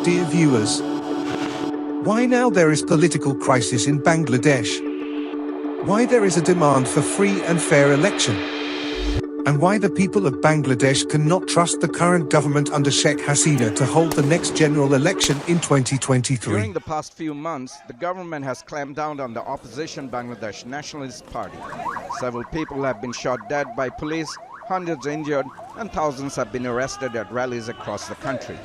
Dear viewers, why now there is political crisis in Bangladesh? Why there is a demand for free and fair election? And why the people of Bangladesh cannot trust the current government under Sheikh Hasina to hold the next general election in 2023. During the past few months, the government has clamped down on the opposition Bangladesh Nationalist Party. Several people have been shot dead by police, hundreds injured, and thousands have been arrested at rallies across the country.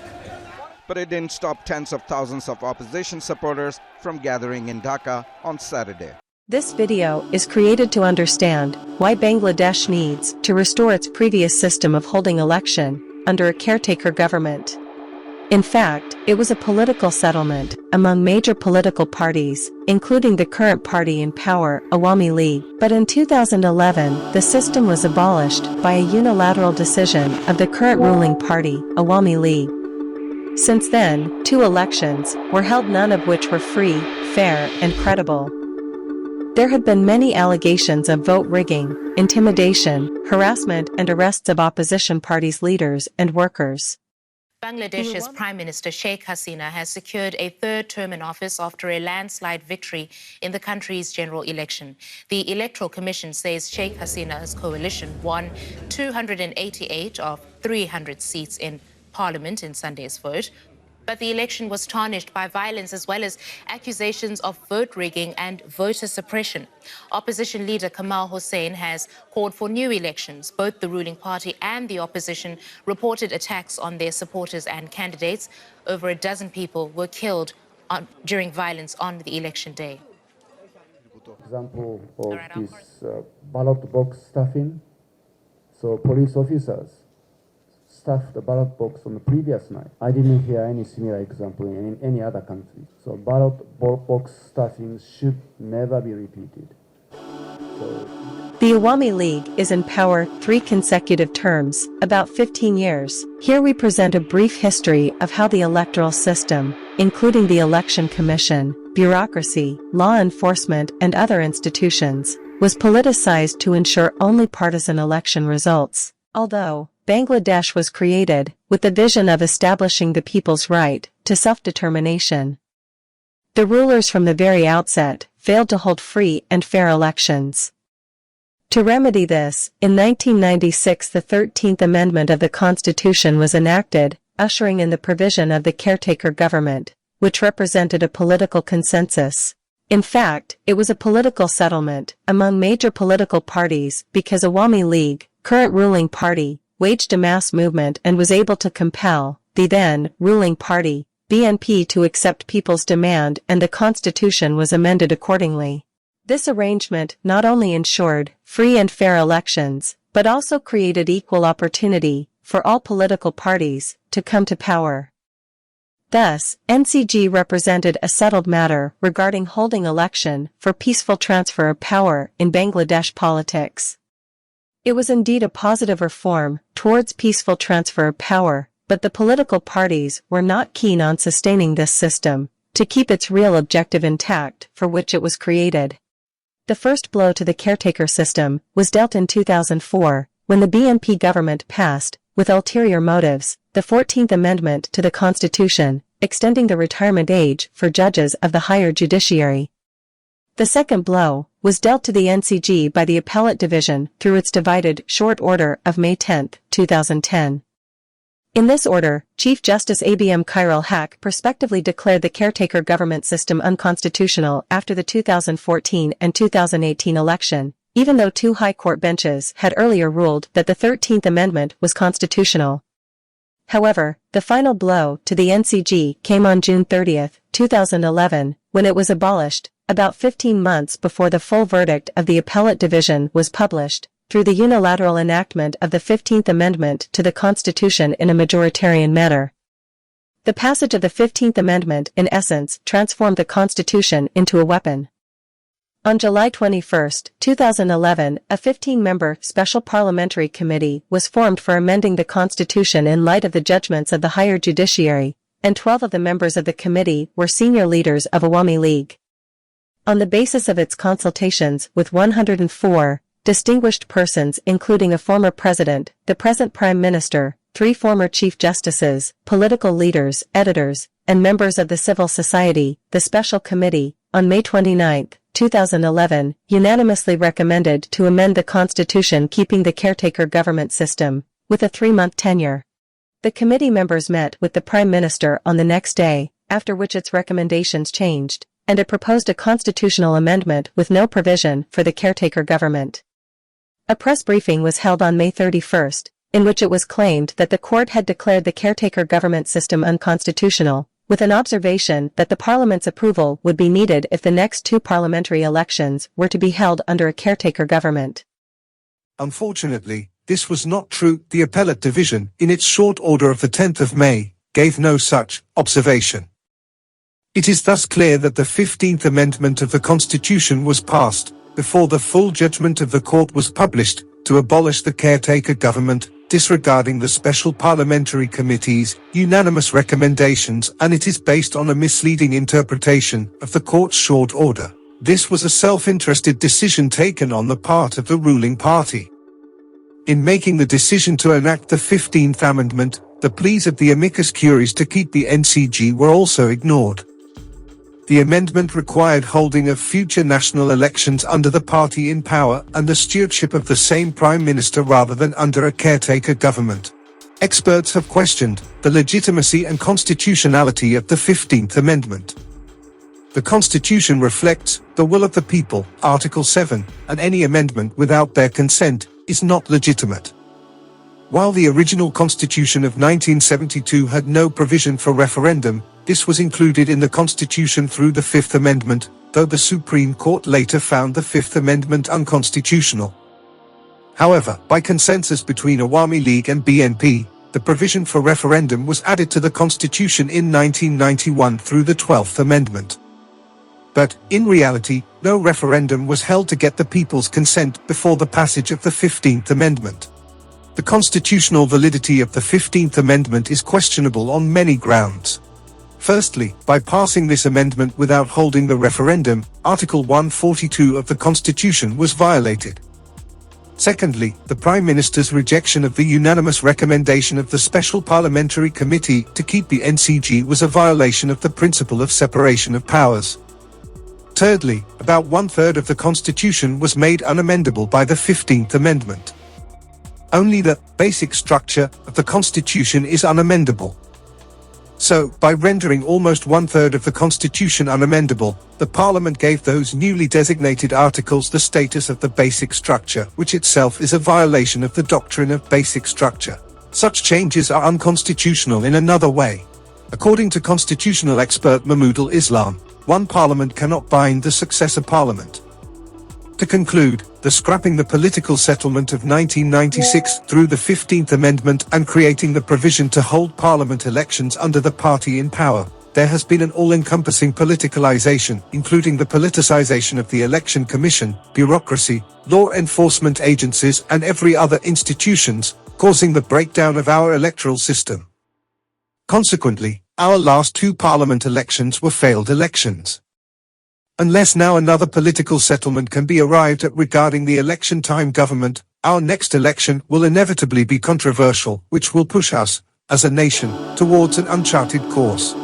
But it didn't stop tens of thousands of opposition supporters from gathering in Dhaka on Saturday. This video is created to understand why Bangladesh needs to restore its previous system of holding election under a caretaker government. In fact, it was a political settlement among major political parties, including the current party in power, Awami League. But in 2011, the system was abolished by a unilateral decision of the current ruling party, Awami League. Since then, 2 elections were held, none of which were free, fair, and credible. There had been many allegations of vote rigging, intimidation, harassment, and arrests of opposition parties' leaders and workers. Bangladesh's Prime Minister Sheikh Hasina has secured a 3rd term in office after a landslide victory in the country's general election. The Electoral Commission says Sheikh Hasina's coalition won 288 of 300 seats in Parliament in Sunday's vote. But the election was tarnished by violence as well as accusations of vote rigging and voter suppression. Opposition leader Kamal Hossain has called for new elections. Both the ruling party and the opposition reported attacks on their supporters and candidates. Over a dozen people were killed during violence on the election day. Example of this ballot box stuffing. So police officers stuffed the ballot box on the previous night. I didn't hear any similar example in any other country. So ballot box stuffing should never be repeated. The Awami League is in power 3 consecutive terms, about 15 years. Here we present a brief history of how the electoral system, including the election commission, bureaucracy, law enforcement, and other institutions, was politicized to ensure only partisan election results. Although Bangladesh was created with the vision of establishing the people's right to self-determination, the rulers from the very outset failed to hold free and fair elections. To remedy this, in 1996 the 13th Amendment of the Constitution was enacted, ushering in the provision of the caretaker government, which represented a political consensus. In fact, it was a political settlement among major political parties because Awami League, current ruling party, waged a mass movement and was able to compel the then ruling party, BNP, to accept people's demand, and the constitution was amended accordingly. This arrangement not only ensured free and fair elections, but also created equal opportunity for all political parties to come to power. Thus, NCG represented a settled matter regarding holding election for peaceful transfer of power in Bangladesh politics. It was indeed a positive reform towards peaceful transfer of power, but the political parties were not keen on sustaining this system to keep its real objective intact for which it was created. The first blow to the caretaker system was dealt in 2004, when the BNP government passed, with ulterior motives, the 14th Amendment to the Constitution, extending the retirement age for judges of the higher judiciary. The second blow was dealt to the NCG by the Appellate Division through its divided short order of May 10, 2010. In this order, Chief Justice Abm Khairul Haq prospectively declared the caretaker government system unconstitutional after the 2014 and 2018 election, even though 2 high court benches had earlier ruled that the 13th Amendment was constitutional. However, the final blow to the NCG came on June 30, 2011, when it was abolished, about 15 months before the full verdict of the Appellate Division was published, through the unilateral enactment of the 15th Amendment to the Constitution in a majoritarian manner. The passage of the 15th Amendment, in essence, transformed the Constitution into a weapon. On July 21, 2011, a 15-member Special Parliamentary Committee was formed for amending the Constitution in light of the judgments of the higher judiciary, and 12 of the members of the committee were senior leaders of Awami League. On the basis of its consultations with 104 distinguished persons including a former president, the present prime minister, 3 former chief justices, political leaders, editors, and members of the civil society, the Special Committee, on May 29, 2011, unanimously recommended to amend the Constitution keeping the caretaker government system, with a 3-month tenure. The committee members met with the Prime Minister on the next day, after which its recommendations changed, and it proposed a constitutional amendment with no provision for the caretaker government. A press briefing was held on May 31, in which it was claimed that the court had declared the caretaker government system unconstitutional, with an observation that the Parliament's approval would be needed if the next 2 parliamentary elections were to be held under a caretaker government. Unfortunately, this was not true. The Appellate Division, in its short order of the 10th of May, gave no such observation. It is thus clear that the 15th Amendment of the Constitution was passed, before the full judgment of the court was published, to abolish the caretaker government, disregarding the Special Parliamentary Committee's unanimous recommendations, and it is based on a misleading interpretation of the court's short order. This was a self-interested decision taken on the part of the ruling party. In making the decision to enact the 15th Amendment, the pleas of the amicus curiae to keep the NCG were also ignored. The amendment required holding of future national elections under the party in power and the stewardship of the same Prime Minister rather than under a caretaker government. Experts have questioned the legitimacy and constitutionality of the 15th Amendment. The Constitution reflects the will of the people, Article 7, and any amendment without their consent is not legitimate. While the original Constitution of 1972 had no provision for referendum, this was included in the Constitution through the Fifth Amendment, though the Supreme Court later found the Fifth Amendment unconstitutional. However, by consensus between Awami League and BNP, the provision for referendum was added to the Constitution in 1991 through the 12th Amendment. But, in reality, no referendum was held to get the people's consent before the passage of the 15th Amendment. The constitutional validity of the 15th Amendment is questionable on many grounds. Firstly, by passing this amendment without holding the referendum, Article 142 of the Constitution was violated. Secondly, the Prime Minister's rejection of the unanimous recommendation of the Special Parliamentary Committee to keep the NCG was a violation of the principle of separation of powers. Thirdly, about 1/3 of the Constitution was made unamendable by the 15th Amendment. Only the basic structure of the Constitution is unamendable. So, by rendering almost 1/3 of the Constitution unamendable, the Parliament gave those newly designated articles the status of the basic structure, which itself is a violation of the doctrine of basic structure. Such changes are unconstitutional in another way. According to constitutional expert Mahmoud Islam, one parliament cannot bind the successor parliament. To conclude, the scrapping the political settlement of 1996 through the 15th Amendment and creating the provision to hold parliament elections under the party in power, there has been an all-encompassing politicalization, including the politicization of the Election Commission, bureaucracy, law enforcement agencies and every other institutions, causing the breakdown of our electoral system. Consequently, our last 2 parliament elections were failed elections. Unless now another political settlement can be arrived at regarding the election time government, our next election will inevitably be controversial, which will push us, as a nation, towards an uncharted course.